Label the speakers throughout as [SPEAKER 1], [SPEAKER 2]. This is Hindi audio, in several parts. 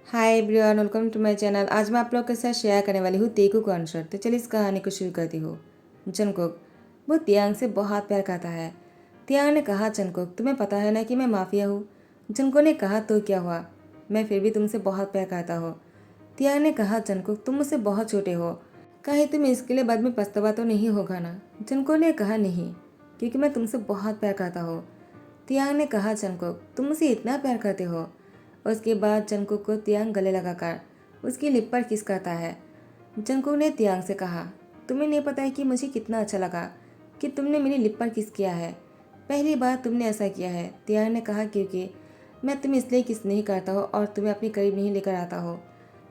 [SPEAKER 1] Hi everyone, welcome to my channel. आज मैं आप लोग के साथ शेयर करने वाली हूँ तेकू कॉन्सर्ट। तो चलिए इस कहानी को शुरू करती हूँ। जंगकुक वो तियांग से बहुत प्यार करता है। तियांग ने कहा, जंगकुक तुम्हें पता है ना कि मैं माफिया हूँ। जंगकुक ने कहा, तो क्या हुआ, मैं फिर भी तुमसे बहुत प्यार करता हूँ। तियांग ने कहा, जंगकुक तुम मुझसे बहुत छोटे हो, कहीं तुम इसके लिए बाद में पछतावा तो नहीं होगा ना। जंगकुक ने कहा, नहीं, क्योंकि मैं तुमसे बहुत प्यार करता हूँ। तियांग ने कहा, जंगकुक तुम मुझसे इतना प्यार करते हो। उसके बाद जंगकुक को तियांग गले लगाकर उसकी लिप पर किस करता है। जंगकुक ने तियांग से कहा, तुम्हें नहीं पता है कि मुझे कितना अच्छा लगा कि तुमने मेरी लिप पर किस किया है। पहली बार तुमने ऐसा किया है। तियांग ने कहा, क्योंकि मैं तुम्हें इसलिए किस नहीं करता हो और तुम्हें अपने करीब नहीं लेकर आता हो,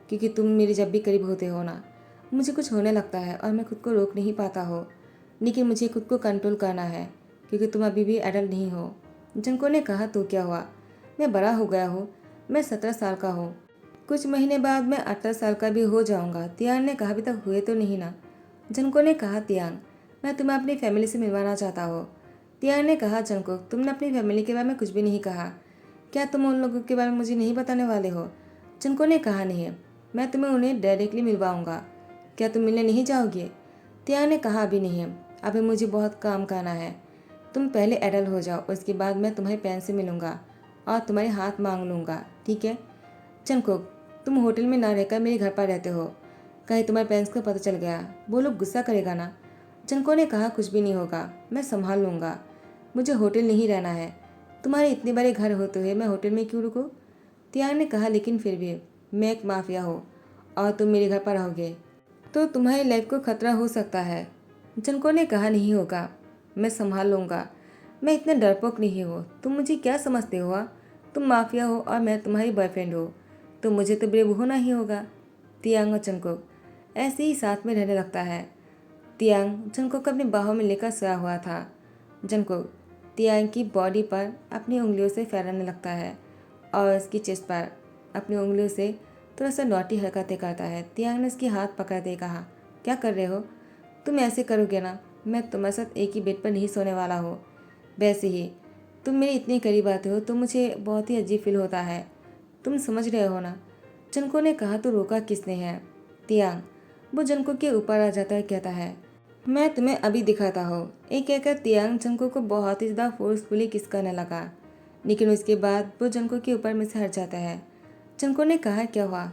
[SPEAKER 1] क्योंकि तुम मेरे जब भी करीब होते हो ना, मुझे कुछ होने लगता है और मैं खुद को रोक नहीं पाता हो। लेकिन मुझे खुद को कंट्रोल करना है, क्योंकि तुम अभी भी एडल्ट नहीं हो। जंगकुक ने कहा, तो क्या हुआ, मैं बड़ा हो गया हूँ, मैं 17 साल का हूँ, कुछ महीने बाद मैं 18 साल का भी हो जाऊंगा। तियांग ने कहा, अभी तक हुए तो नहीं ना। जंगकुक ने कहा, तियांग मैं तुम्हें अपनी फैमिली से मिलवाना चाहता हूँ। तियांग ने कहा, जंगकुक तुमने अपनी फैमिली के बारे में कुछ भी नहीं कहा, क्या तुम उन लोगों के बारे में मुझे नहीं बताने वाले हो। जंगकुक ने कहा, नहीं, मैं तुम्हें उन्हें डायरेक्टली मिलवाऊंगा, क्या तुम मिलने नहीं जाओगे। तियांग ने कहा, अभी नहीं, अभी मुझे बहुत काम करना है, तुम पहले एडल्ट हो जाओ, उसके बाद मैं तुम्हारे पैन से मिलूंगा और तुम्हारे हाथ मांग लूंगा, ठीक है। जंगकुक तुम होटल में ना रहकर मेरे घर पर रहते हो, कहीं तुम्हारे पेरेंट्स को पता चल गया, वो लोग गुस्सा करेगा ना। जंगकुक ने कहा, कुछ भी नहीं होगा, मैं संभाल लूंगा, मुझे होटल नहीं रहना है, तुम्हारे इतने बड़े घर होते हुए मैं होटल में क्यों रुकूं। तियांग ने कहा, लेकिन फिर भी मैं एक माफिया हूँ और तुम मेरे घर पर रहोगे तो तुम्हारी लाइफ को खतरा हो सकता है। जंगकुक ने कहा, नहीं होगा, मैं संभाल लूंगा, मैं इतना डरपोक नहीं हूँ, तुम मुझे क्या समझते हो, तुम माफिया हो और मैं तुम्हारी बॉयफ्रेंड हूँ, तो मुझे तो ब्रेव होना ही होगा। तियांग और जंगकुक ऐसे ही साथ में रहने लगता है। तियांग जंगकुक को अपनी बाहों में लेकर सोया हुआ था। जंगकुक तियांग की बॉडी पर अपनी उंगलियों से फैलाने लगता है और उसकी चेस्ट पर अपनी उंगलियों से थोड़ा सा नौटी हरकतें करता है। तियांग ने उसकी हाथ पकड़ते कहा, क्या कर रहे हो, तुम ऐसे करोगे ना, मैं तुम्हारे साथ एक ही बेड पर नहीं सोने वाला हूँ। वैसे ही तुम मेरे इतने करीब आते हो तो मुझे बहुत ही अजीब फील होता है, तुम समझ रहे हो ना। जंगकुक ने कहा, तो रोका किसने है। तियांग वो जंगकुक के ऊपर आ जाता है, कहता है, मैं तुम्हें अभी दिखाता हूँ। एक कहकर तियांग जंगकुक को बहुत ही ज़्यादा फोर्सफुली किस करने लगा, लेकिन उसके बाद वो जंगकुक के ऊपर में से हट जाता है। जंगकुक ने कहा, क्या हुआ,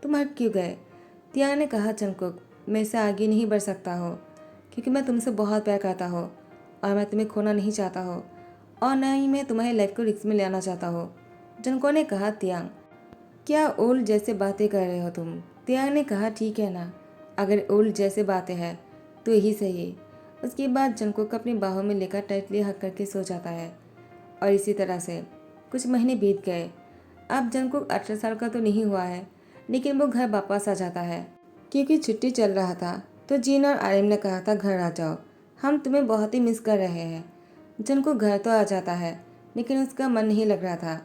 [SPEAKER 1] तुम हट क्यों गए। तियांग ने कहा, जंगकुक मैं इससे आगे नहीं बढ़ सकता हो, क्योंकि मैं तुमसे बहुत प्यार करता हूँ और मैं तुम्हें खोना नहीं चाहता हूँ और न ही मैं तुम्हारी लाइफ को रिस्क में लाना चाहता हूँ। जंगकुक ने कहा, तियांग क्या ओल्ड जैसे बातें कर रहे हो तुम। तियांग ने कहा, ठीक है ना, अगर ओल्ड जैसे बातें हैं तो यही सही। उसके बाद जंगकुक अपनी बाहों में लेकर टाइटली हक करके सो जाता है और इसी तरह से कुछ महीने बीत गए। अब जंगकुक 18 साल का तो नहीं हुआ है, लेकिन वो घर वापस आ जाता है, क्योंकि छुट्टी चल रहा था। तो जीन और आर्यन ने कहा था, घर आ जाओ, हम तुम्हें बहुत ही मिस कर रहे हैं। जंगकुक घर तो आ जाता है, लेकिन उसका मन नहीं लग रहा था,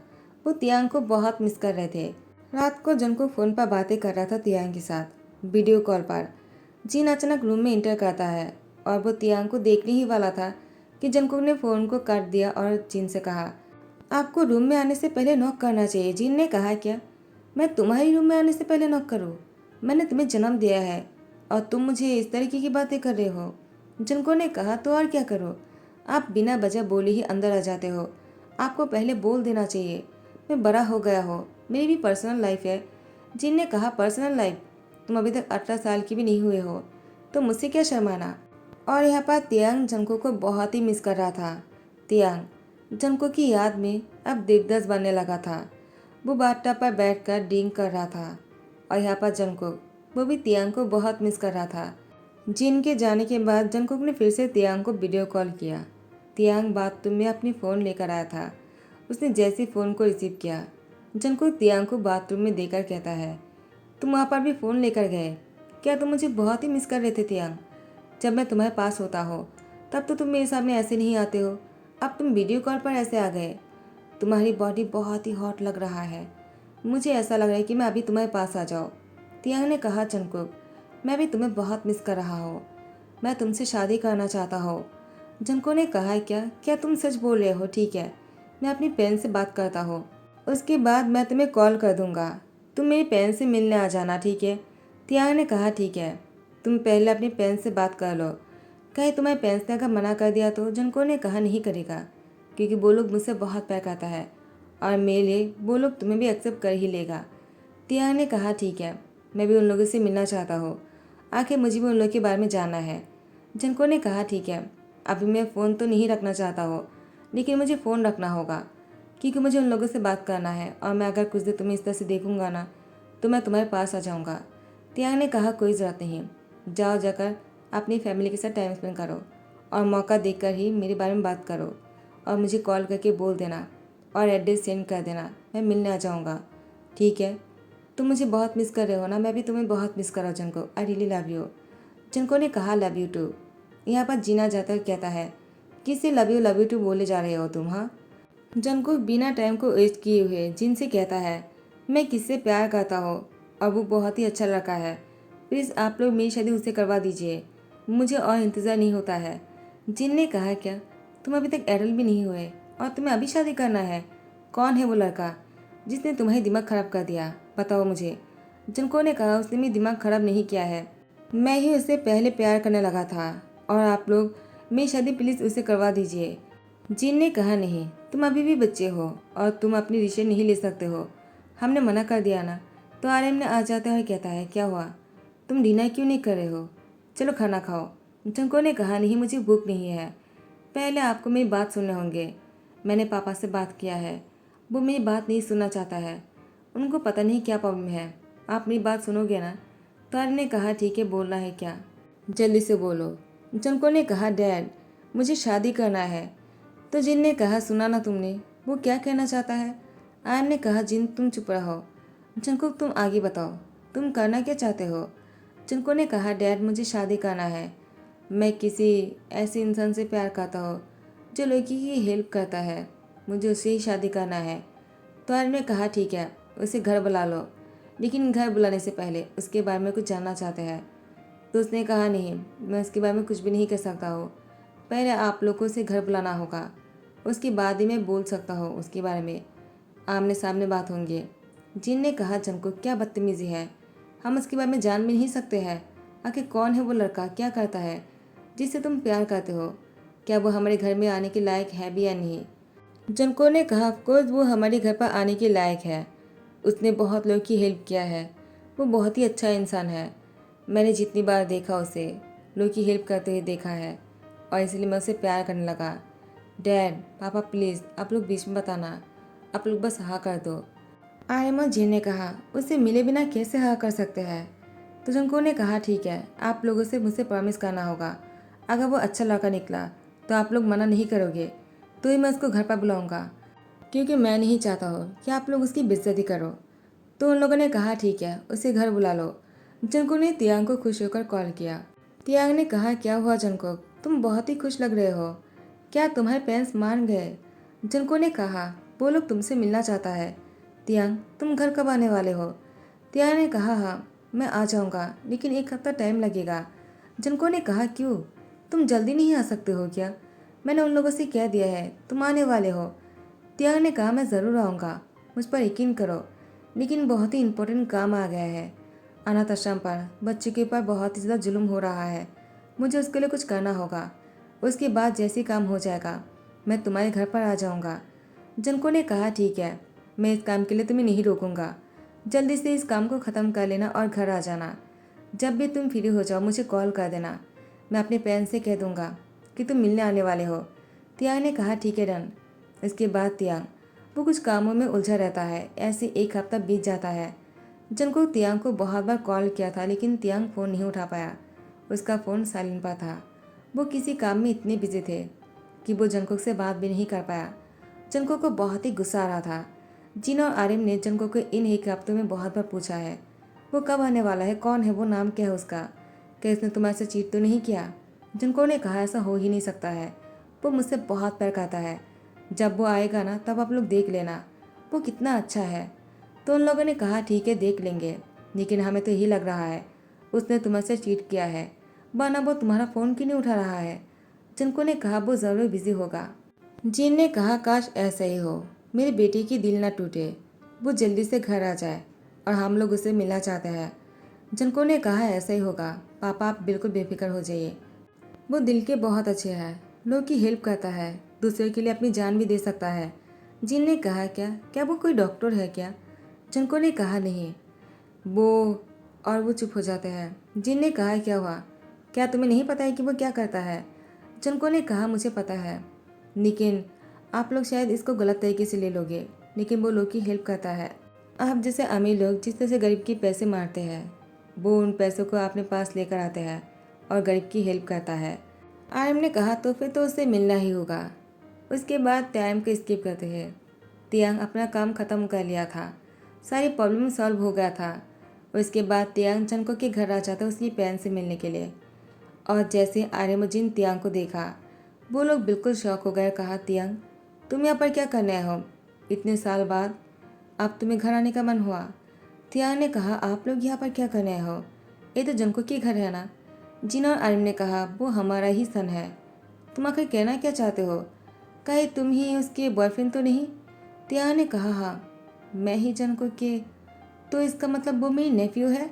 [SPEAKER 1] वो तियांग को बहुत मिस कर रहे थे। रात को जंगकुक फ़ोन पर बातें कर रहा था तियांग के साथ, वीडियो कॉल पर। जीन अचानक रूम में इंटर करता है और वो तियांग को देखने ही वाला था कि जंगकुक ने फ़ोन को काट दिया और जीन से कहा, आपको रूम में आने से पहले नॉक करना चाहिए। जीन ने कहा, क्या मैं तुम्हारी रूम में आने से पहले नॉक करूँ, मैंने तुम्हें जन्म दिया है और तुम मुझे इस तरीके की बातें कर रहे हो। जंगकुक ने कहा, तो और क्या करो, आप बिना वजह बोले ही अंदर आ जाते हो, आपको पहले बोल देना चाहिए, मैं बड़ा हो गया हो, मेरी भी पर्सनल लाइफ है। जिन ने कहा, पर्सनल लाइफ, तुम अभी तक 18 साल की भी नहीं हुए हो, तो मुझसे क्या शर्माना। और यहाँ पर तियांग जंगकुक को बहुत ही मिस कर रहा था। तियांग जंगकुक की याद में अब दिग्गज बनने लगा था। वो बाथटब पर बैठकर ड्रिंक कर रहा था और यहाँ पर जंगकुक वो भी तियांग को बहुत मिस कर रहा था। जिन के जाने के बाद जंगकुक ने फिर से तियांग को वीडियो कॉल किया। तियांग बाथरूम में अपनी फ़ोन लेकर आया था। उसने जैसे फ़ोन को रिसीव किया, जंगकुक तियांग को बाथरूम में देकर कहता है, तुम वहाँ पर भी फ़ोन लेकर गए, क्या तुम मुझे बहुत ही मिस कर रहे थे तियांग। जब मैं तुम्हारे पास होता हो तब तो तुम मेरे सामने ऐसे नहीं आते हो, अब तुम वीडियो कॉल पर ऐसे आ गए। तुम्हारी बॉडी बहुत ही हॉट लग रहा है, मुझे ऐसा लग रहा है कि मैं अभी तुम्हारे पास आ जाऊँ। तियांग ने कहा, जंगकुक मैं भी तुम्हें बहुत मिस कर रहा हूँ, मैं तुमसे शादी करना चाहता हूँ। जंगकुक ने कहा, क्या क्या तुम सच बोल रहे हो, ठीक है, मैं अपनी पेरेंट्स से बात करता हूँ, उसके बाद मैं तुम्हें कॉल कर दूंगा। तुम मेरी पेन से मिलने आ जाना, ठीक है? तियांग ने कहा ठीक है, तुम पहले अपनी पेन से बात कर लो। कहीं तुम्हें पेन से अगर मना कर दिया तो जनको ने कहा नहीं करेगा, क्योंकि वो लोग मुझसे बहुत प्यार करता है और मेरे लिए वो लोग तुम्हें भी एक्सेप्ट कर ही लेगा। तियांग ने कहा ठीक है, मैं भी उन लोगों से मिलना चाहता हूँ, आखिर मुझे भी उन लोगों के बारे में जानना है। जनको ने कहा ठीक है, अभी मैं फ़ोन तो नहीं रखना चाहता हूँ, लेकिन मुझे फ़ोन रखना होगा क्योंकि मुझे उन लोगों से बात करना है और मैं अगर कुछ देर तुम्हें इस तरह से देखूंगा ना तो मैं तुम्हारे पास आ जाऊंगा। तियांग ने कहा कोई ज़रूरत नहीं, जाओ जाकर अपनी फैमिली के साथ टाइम स्पेंड करो और मौका देखकर ही मेरे बारे में बात करो और मुझे कॉल करके बोल देना और एड्रेस सेंड कर देना, मैं मिलने आ जाऊँगा, ठीक है? तुम मुझे बहुत मिस कर रहे हो ना, मैं भी तुम्हें बहुत मिस कर रहा हूँ जनको, आई रियली लव यू। जनको ने कहा लव यू टू। यहाँ पर जीना जाता कहता है किससे लव यू टू बोले जा रहे हो तुम? हाँ। जनको बिना टाइम को वेस्ट किए हुए जिन से कहता है मैं किससे प्यार करता हूँ और वो बहुत ही अच्छा लड़का है, प्लीज़ आप लोग मेरी शादी उससे करवा दीजिए, मुझे और इंतज़ार नहीं होता है। जिन ने कहा क्या तुम अभी तक एडल्ट भी नहीं हुए और तुम्हें अभी शादी करना है? कौन है वो लड़का जिसने तुम्हारी दिमाग ख़राब कर दिया, बताओ मुझे। जिनको ने कहा उसने मेरी दिमाग ख़राब नहीं किया है, मैं ही उससे पहले प्यार करने लगा था और आप लोग मेरी शादी प्लीज़ उसे करवा दीजिए। जिन ने कहा नहीं, तुम अभी भी बच्चे हो और तुम अपनी डिसीजन नहीं ले सकते हो, हमने मना कर दिया ना। तो आर्यन ने आ जाता है कहता है क्या हुआ, तुम डिनर क्यों नहीं कर रहे हो? चलो खाना खाओ। जंको ने कहा नहीं मुझे भूख नहीं है, पहले आपको मेरी बात सुनने होंगे। मैंने पापा से बात किया है, वो मेरी बात नहीं सुनना चाहता है, उनको पता नहीं क्या प्रॉब्लम है, आप मेरी बात सुनोगे ना? तो आर्यन ने कहा ठीक है, बोलना है क्या, जल्दी से बोलो। जंको ने कहा डैड मुझे शादी करना है। तो जिन ने कहा सुना ना तुमने, वो क्या कहना चाहता है? आयन ने कहा जिन तुम चुप रहो, जंकुक तुम आगे बताओ, तुम करना क्या चाहते हो? जंको ने कहा डैड मुझे शादी करना है, मैं किसी ऐसे इंसान से प्यार करता हूँ जो लड़की की हेल्प करता है, मुझे उससे ही शादी करना है। तो आयन ने कहा ठीक है, उसे घर बुला लो, लेकिन घर बुलाने से पहले उसके बारे में कुछ जानना चाहते हैं। तो उसने कहा नहीं, मैं उसके बारे में कुछ भी नहीं कर सकता हूँ, पहले आप लोगों से घर बुलाना होगा, उसके बाद ही मैं बोल सकता हूँ उसके बारे में, आमने सामने बात होंगे। जिन ने कहा जंको क्या बदतमीज़ी है, हम उसके बारे में जान भी नहीं सकते हैं, आखिर कौन है वो लड़का, क्या करता है जिससे तुम प्यार करते हो, क्या वो हमारे घर में आने के लायक है भी या नहीं? जंको ने कहा ऑफकोर्स वो हमारे घर पर आने के लायक है, उसने बहुत लोगों की हेल्प किया है, वो बहुत ही अच्छा इंसान है, मैंने जितनी बार देखा उसे लोगों की हेल्प करते हुए देखा है और इसलिए मैं उसे प्यार करने लगा। डैड पापा प्लीज़ आप लोग बीच में बताना, आप लोग बस हाँ कर दो। आर्यमा जी ने कहा उससे मिले बिना कैसे हाँ कर सकते हैं? तो जंको ने कहा ठीक है, आप लोगों से मुझसे प्रॉमिस करना होगा, अगर वो अच्छा लड़का निकला तो आप लोग मना नहीं करोगे, तो ही मैं उसको घर पर बुलाऊंगा, क्योंकि मैं नहीं चाहता हूँ कि आप लोग उसकी बेइज्जती करो। तो उन लोगों ने कहा ठीक है, उसे घर बुला लो। जंको ने तियांग को खुश होकर कॉल किया। तियांग ने कहा क्या हुआ जंको, तुम बहुत ही खुश लग रहे हो, क्या तुम्हारे पेरेंट्स मान गए? जंको ने कहा वो लोग तुमसे मिलना चाहता है। तियांग तुम घर कब आने वाले हो? तियांग ने कहा हाँ मैं आ जाऊँगा, लेकिन एक हफ्ता टाइम लगेगा। जंको ने कहा क्यों, तुम जल्दी नहीं आ सकते हो क्या? मैंने उन लोगों से कह दिया है तुम आने वाले हो। तियांग ने कहा मैं ज़रूर आऊँगा, मुझ पर यकीन करो, लेकिन बहुत ही इम्पोर्टेंट काम आ गया है। अनाथ आश्रम पर बच्चे के ऊपर बहुत ही ज़्यादा जुल्म हो रहा है, मुझे उसके लिए कुछ करना होगा, उसके बाद जैसे काम हो जाएगा मैं तुम्हारे घर पर आ जाऊँगा। जनको ने कहा ठीक है, मैं इस काम के लिए तुम्हें नहीं रोकूंगा, जल्दी से इस काम को ख़त्म कर लेना और घर आ जाना। जब भी तुम फ्री हो जाओ मुझे कॉल कर देना, मैं अपने पेरेंट्स से कह दूंगा कि तुम मिलने आने वाले हो। तियांग ने कहा ठीक है डन। इसके बाद तियांग वो कुछ कामों में उलझा रहता है, ऐसे एक हफ्ता बीत जाता है। जनको तियांग को बहुत बार कॉल किया था लेकिन तियांग फ़ोन नहीं उठा पाया, उसका फ़ोन साइलेंट पर था। वो किसी काम में इतने बिजी थे कि वो जंकुक से बात भी नहीं कर पाया। जंकुक को बहुत ही गुस्सा आ रहा था। जिन और आर्यन ने जंकुक को इन एक हफ्तों में बहुत बार पूछा है वो कब आने वाला है, कौन है वो, नाम क्या है उसका, क्या इसने तुम्हारे से चीट तो नहीं किया? जंकुक ने कहा ऐसा हो ही नहीं सकता है, वो मुझसे बहुत प्यार करता है, जब वो आएगा ना तब आप लोग देख लेना वो कितना अच्छा है। तो उन लोगों ने कहा ठीक है देख लेंगे, लेकिन हमें तो यही लग रहा है उसने तुम्हारे से चीट किया है, वरना वो तुम्हारा फ़ोन क्यों नहीं उठा रहा है? जिनको ने कहा वो ज़रूर बिजी होगा। जिन ने कहा काश ऐसा ही हो, मेरी बेटी की दिल ना टूटे, वो जल्दी से घर आ जाए और हम लोग उसे मिलना चाहते हैं। जनको ने कहा ऐसा ही होगा पापा, आप बिल्कुल बेफिक्र हो जाइए। वो दिल के बहुत अच्छे हैं, लोग की हेल्प करता है, दूसरे के लिए अपनी जान भी दे सकता है। जिन ने कहा क्या क्या वो कोई डॉक्टर है क्या? जनको ने कहा नहीं वो, और वो चुप हो जाते हैं। जिन ने कहा क्या हुआ, क्या तुम्हें नहीं पता है कि वो क्या करता है? जनको ने कहा मुझे पता है, लेकिन आप लोग शायद इसको गलत तरीके से ले लोगे, लेकिन वो लोग की हेल्प करता है। आप जैसे अमीर लोग जिस तरह से गरीब के पैसे मारते हैं, वो उन पैसों को अपने पास लेकर आते हैं और गरीब की हेल्प करता है। आर्यन ने कहा तो फिर तो उससे मिलना ही होगा। उसके बाद टाइम को स्किप करते हैं। तियांग अपना काम ख़त्म कर लिया था, सारी प्रॉब्लम सॉल्व हो गया था। उसके बाद तियांग जनको के घर आ जाता उसकी बहन से मिलने के लिए। और जैसे आर्यन और जिन तियांग को देखा, वो लोग बिल्कुल शॉक हो गए। कहा तियांग, तुम यहाँ पर क्या करने आए हो? इतने साल बाद अब तुम्हें घर आने का मन हुआ? तियांग ने कहा आप लोग यहाँ पर क्या करने आए हो? ये तो जनको के घर है ना? जिन और आर्यन ने कहा वो हमारा ही सन है। तुम आखिर कहना क्या चाहते हो? कहे तुम ही उसके बॉयफ्रेंड तो नहीं? तियांग ने कहा हाँ, मैं ही जनको के। तो इसका मतलब वो मेरी नेफ्यू है?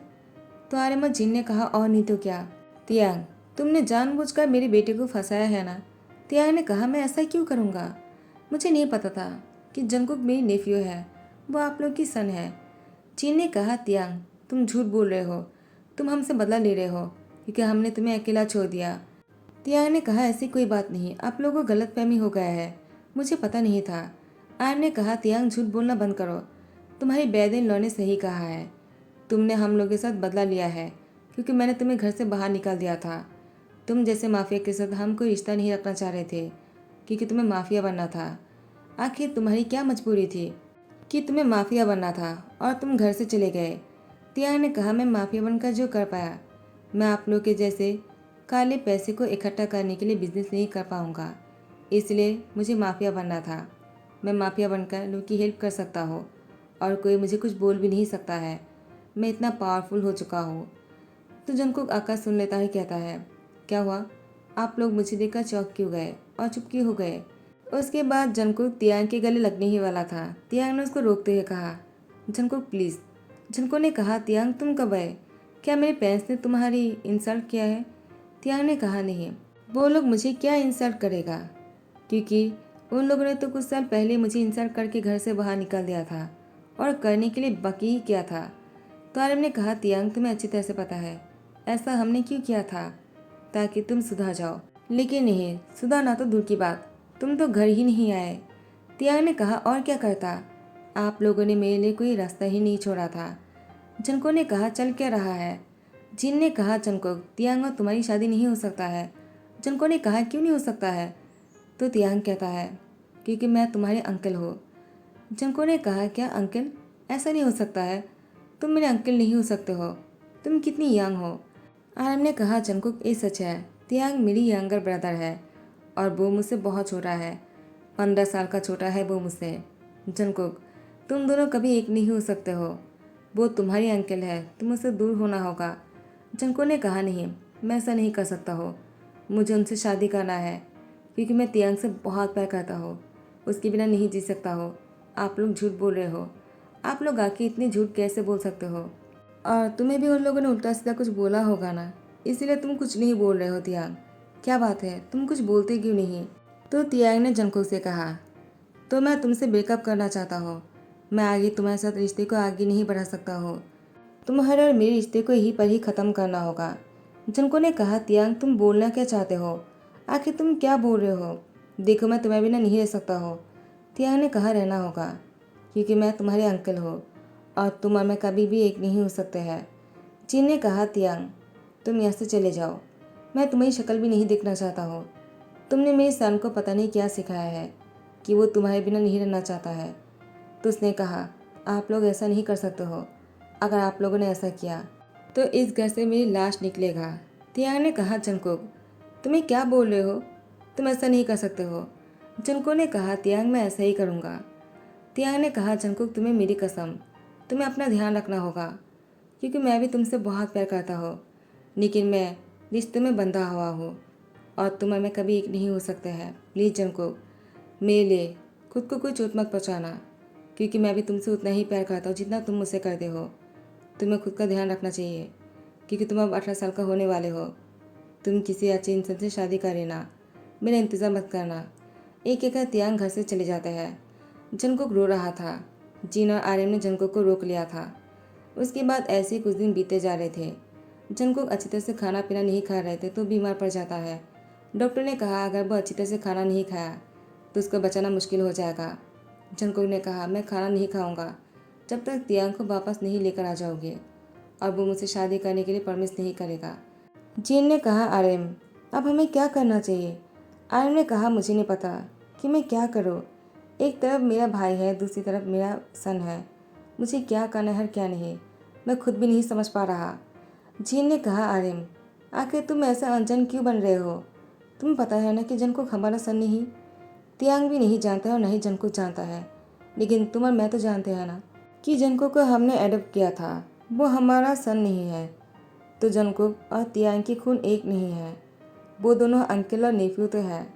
[SPEAKER 1] तो आर्यन और जिन ने कहा और नहीं तो क्या। तियांग, तुमने जानबूझकर मेरे बेटे को फंसाया है ना? तियांग ने कहा मैं ऐसा क्यों करूँगा? मुझे नहीं पता था कि जंगकुक मेरी नेफ्यू है, वो आप लोग की सन है। चीन ने कहा तियांग, तुम झूठ बोल रहे हो, तुम हमसे बदला ले रहे हो क्योंकि हमने तुम्हें अकेला छोड़ दिया। तियांग ने कहा ऐसी कोई बात नहीं, आप लोगों को गलतफहमी हो गया है, मुझे पता नहीं था। आर्यन ने कहा तियांग झूठ बोलना बंद करो, तुम्हारी बेदिन लॉ ने सही कहा है, तुमने हम लोगों के साथ बदला लिया है क्योंकि मैंने तुम्हें घर से बाहर निकाल दिया था। तुम जैसे माफिया के साथ हम कोई रिश्ता नहीं रखना चाह रहे थे क्योंकि तुम्हें माफिया बनना था। आखिर तुम्हारी क्या मजबूरी थी कि तुम्हें माफिया बनना था और तुम घर से चले गए? तियांग ने कहा मैं माफिया बनकर जो कर पाया, मैं आप लोग के जैसे काले पैसे को इकट्ठा करने के लिए बिजनेस नहीं कर पाऊंगा, इसलिए मुझे माफिया बनना था। मैं माफिया बनकर लोग की हेल्प कर सकता हूँ और कोई मुझे कुछ बोल भी नहीं सकता है, मैं इतना पावरफुल हो चुका हूँ। तो जंगकुक आकाश सुन लेता है, कहता है क्या हुआ, आप लोग मुझे देखकर चौंक क्यों गए और चुप क्यों हो गए? उसके बाद जंगकुक तियांग के गले लगने ही वाला था। तियांग ने उसको रोकते हुए कहा जंगकुक प्लीज़। जंगकुक ने कहा तियांग तुम कब आए? क्या मेरे पेरेंट्स ने तुम्हारी इंसल्ट किया है? तियांग ने कहा नहीं, वो लोग मुझे क्या इंसल्ट करेगा, क्योंकि उन लोगों ने तो कुछ साल पहले मुझे इंसल्ट करके घर से बाहर निकाल दिया था और करने के लिए बाकी ही किया था। तो आर्यन ने कहा तियांग तुम्हें अच्छी तरह से पता है ऐसा हमने क्यों किया था, ताकि तुम सुधर जाओ। लेकिन नहीं, सुधरना तो दूर की बात, तुम तो घर ही नहीं आए। तियांग ने कहा और क्या करता, आप लोगों ने मेरे लिए कोई रास्ता ही नहीं छोड़ा था। जनको ने कहा चल क्या रहा है? जिन ने कहा जनको तियांग और तुम्हारी शादी नहीं हो सकता है। जनको ने कहा क्यों नहीं हो सकता है? तो तियांग कहता है क्योंकि मैं तुम्हारे अंकल हो। जंको ने कहा क्या अंकल? ऐसा नहीं हो सकता है, तुम मेरे अंकल नहीं हो सकते हो, तुम कितनी यंग हो। आर्यन ने कहा जंकुक ये सच है, तियांग मेरी यंगर ब्रदर है और वो मुझसे बहुत छोटा है, 15 साल का छोटा है वो मुझसे। जंकुक तुम दोनों कभी एक नहीं हो सकते हो, वो तुम्हारी अंकल है, तुम उससे दूर होना होगा। जंको ने कहा नहीं, मैं ऐसा नहीं कर सकता हो, मुझे उनसे शादी करना है क्योंकि मैं तियांग से बहुत प्यार करता हूँ, उसके बिना नहीं जी सकता हो। आप लोग झूठ बोल रहे हो, आप लोग आके इतने झूठ कैसे बोल सकते हो? और तुम्हें भी उन लोगों ने उल्टा सीधा कुछ बोला होगा ना, इसीलिए तुम कुछ नहीं बोल रहे हो। तियांग क्या बात है, तुम कुछ बोलते क्यों नहीं? तो तियांग ने जंको से कहा तो मैं तुमसे ब्रेकअप करना चाहता हूँ, मैं आगे तुम्हारे साथ रिश्ते को आगे नहीं बढ़ा सकता हूँ, तुम्हारे और मेरे रिश्ते को यहीं पर ही ख़त्म करना होगा। जंको ने कहा तियांग तुम बोलना क्या चाहते हो, आखिर तुम क्या बोल रहे हो? देखो मैं तुम्हारे बिना नहीं रह सकता हो। तियांग ने कहा रहना होगा क्योंकि मैं तुम्हारे अंकल हो और तुम और मैं कभी भी एक नहीं हो सकते हैं। जिन ने कहा तियांग तुम यहाँ से चले जाओ, मैं तुम्हारी शक्ल भी नहीं देखना चाहता हूँ। तुमने मेरे सन को पता नहीं क्या सिखाया है कि वो तुम्हारे बिना नहीं रहना चाहता है। तो उसने कहा आप लोग ऐसा नहीं कर सकते हो, अगर आप लोगों ने ऐसा किया तो इस घर से मेरी लाश निकलेगा। तियांग ने कहा जंकुक तुम्हें क्या बोल रहे हो, तुम ऐसा नहीं कर सकते हो। जंकुक ने कहा तियांग मैं ऐसा ही करूँगा। तियांग ने कहा जंकुक तुम्हें मेरी कसम, तुम्हें अपना ध्यान रखना होगा क्योंकि मैं भी तुमसे बहुत प्यार करता हूँ, लेकिन मैं रिश्ते में बंधा हुआ हूँ और तुम और मैं कभी एक नहीं हो सकते हैं। प्लीज़ जंकुक मेरे लिए खुद को कोई चोट मत पहुँचाना क्योंकि मैं भी तुमसे उतना ही प्यार करता हूँ जितना तुम मुझसे करते हो। तुम्हें खुद का ध्यान रखना चाहिए, क्योंकि तुम अब 18 साल का होने वाले हो। तुम किसी अच्छे इंसान से शादी कर लेना, मेरा इंतज़ार मत करना। एक एक तियांग घर से चले जाते हैं। जंगकुक रो रहा था। जिन और आर्यन ने जंगकुक को रोक लिया था। उसके बाद ऐसे ही कुछ दिन बीते जा रहे थे। जंगकुक अच्छी तरह से खाना पीना नहीं खा रहे थे तो बीमार पड़ जाता है। डॉक्टर ने कहा अगर वो अच्छी तरह से खाना नहीं खाया तो उसको बचाना मुश्किल हो जाएगा। जंगकुक ने कहा मैं खाना नहीं खाऊंगा जब तक तियांग को वापस नहीं लेकर आ जाओगे, और वो मुझसे शादी करने के लिए प्रॉमिस नहीं करेगा। जिन ने कहा आर्यन अब हमें क्या करना चाहिए। आर्यन ने कहा मुझे नहीं पता कि मैं क्या करूँ। एक तरफ मेरा भाई है, दूसरी तरफ मेरा सन है। मुझे क्या करना है और क्या नहीं, मैं खुद भी नहीं समझ पा रहा। जिन ने कहा आर्यन आखिर तुम ऐसा अनजान क्यों बन रहे हो। तुम्हें पता है ना कि जंगकुक हमारा सन नहीं। तियांग भी नहीं जानता और न ही जंगकुक जानता है, लेकिन तुम और मैं तो जानते हैं ना कि जंगकुक को हमने एडॉप्ट किया था। वो हमारा सन नहीं है। तो जंगकुक और तियांग की खून एक नहीं है। वो दोनों अंकल और नेफ्यू तो है,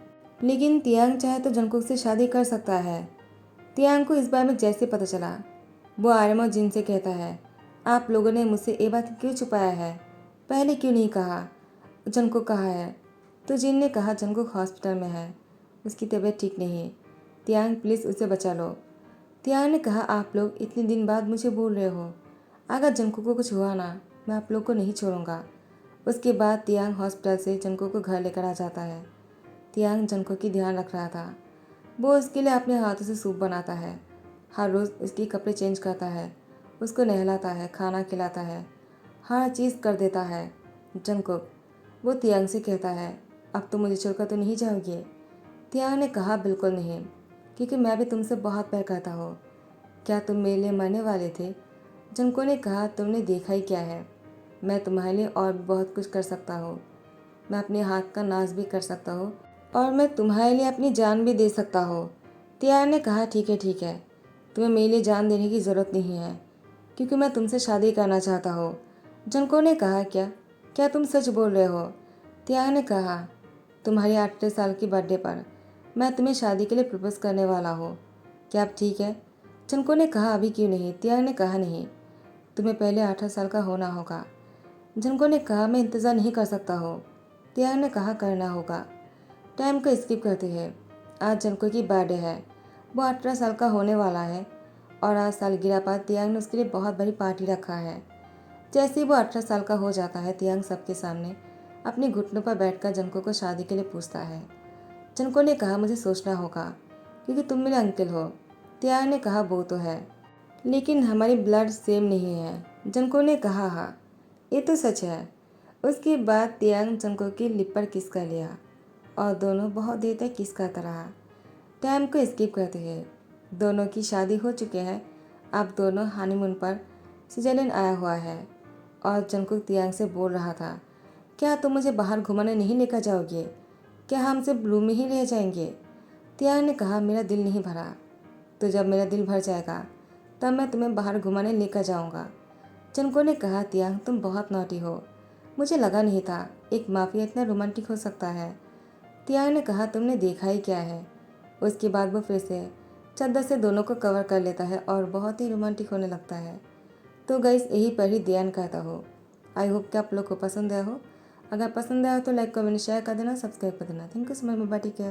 [SPEAKER 1] लेकिन तियांग चाहे तो जंगकुक से शादी कर सकता है। तियांग को इस बारे में जैसे पता चला, वो आर्यन और जिन से कहता है आप लोगों ने मुझसे ये बात क्यों छुपाया है, पहले क्यों नहीं कहा। जंगकुक कहा है तो जिन ने कहा जंगकुक हॉस्पिटल में है, उसकी तबीयत ठीक नहीं है। तियांग प्लीज़ उसे बचा लो। तियांग ने कहा आप लोग इतने दिन बाद मुझे बोल रहे हो, अगर जंगकुक को कुछ हुआ ना मैं आप लोग को नहीं छोड़ूंगा। उसके बाद तियांग हॉस्पिटल से जंगकुक को घर लेकर आ जाता है। तियांग जंगकुक की ध्यान रख रहा था। वो उसके लिए अपने हाथों से सूप बनाता है, हर रोज़ उसके कपड़े चेंज करता है, उसको नहलाता है, खाना खिलाता है, हर चीज़ कर देता है। जंगकुक वो तियांग से कहता है अब तुम मुझे छोड़कर तो नहीं जाओगे। तियांग ने कहा बिल्कुल नहीं, क्योंकि मैं भी तुमसे बहुत प्यार करता हूँ। क्या तुम मेरे लिए मरने वाले थे। जंगकुक ने कहा तुमने देखा ही क्या है, मैं तुम्हारे लिए और भी बहुत कुछ कर सकता हूँ। मैं अपने हाथ का नाश भी कर सकता हूँ और मैं तुम्हारे लिए अपनी जान भी दे सकता हूँ। तियांग ने कहा ठीक है, तुम्हें मेरे लिए जान देने की ज़रूरत नहीं है, क्योंकि मैं तुमसे शादी करना चाहता हूँ। जंगकुक ने कहा क्या क्या तुम सच बोल रहे हो। तियांग ने कहा तुम्हारी 18 साल की बर्थडे पर मैं तुम्हें शादी के लिए प्रपोज करने वाला हूँ, क्या अब ठीक है। जंगकुक ने कहा अभी क्यों नहीं। तियांग ने कहा नहीं, तुम्हें पहले 18 साल का होना होगा। जंगकुक ने कहा मैं इंतज़ार नहीं कर सकता हूँ। तियांग ने कहा करना होगा। टाइम को स्किप करते हैं। आज जंगकुक की बर्थडे है, वो 18 साल का होने वाला है, और आज सालगिरह पर तियांग ने उसके लिए बहुत बड़ी पार्टी रखा है। जैसे ही वो 18 साल का हो जाता है, तियांग सबके सामने अपने घुटनों पर बैठकर जंगकुक को शादी के लिए पूछता है। जंगकुक ने कहा मुझे सोचना होगा, क्योंकि तुम मेरे अंकल हो। तियांग ने कहा वो तो है, लेकिन हमारी ब्लड सेम नहीं है। जंगकुक ने कहा हाँ ये तो सच है। उसके बाद तियांग जंगकुक की लिप पर किस कर लिया और दोनों बहुत देर तक किस करता रहा। टाइम को स्किप करते हैं। दोनों की शादी हो चुके हैं। अब दोनों हनीमून पर स्विट्जरलैंड आया हुआ है, और जंगकुक तियांग से बोल रहा था क्या तुम मुझे बाहर घुमाने नहीं लेकर जाओगे, क्या हम सिर्फ रूम में ही रह जाएंगे। तियांग ने कहा मेरा दिल नहीं भरा, तो जब मेरा दिल भर जाएगा तब मैं तुम्हें बाहर घुमाने लेकर जाऊंगा। जंगकुक ने कहा तियांग तुम बहुत नॉटी हो, मुझे लगा नहीं था एक माफिया इतना रोमांटिक हो सकता है। तियांग ने कहा तुमने देखा ही क्या है। उसके बाद वो फिर से चादर से दोनों को कवर कर लेता है और बहुत ही रोमांटिक होने लगता है। तो गाइस यही पर ही ध्यान करता हो। आई होप कि आप लोग को पसंद आया हो। अगर पसंद आया हो तो लाइक कमेंट शेयर कर देना, सब्सक्राइब कर देना। Thank you so much, bye, take care.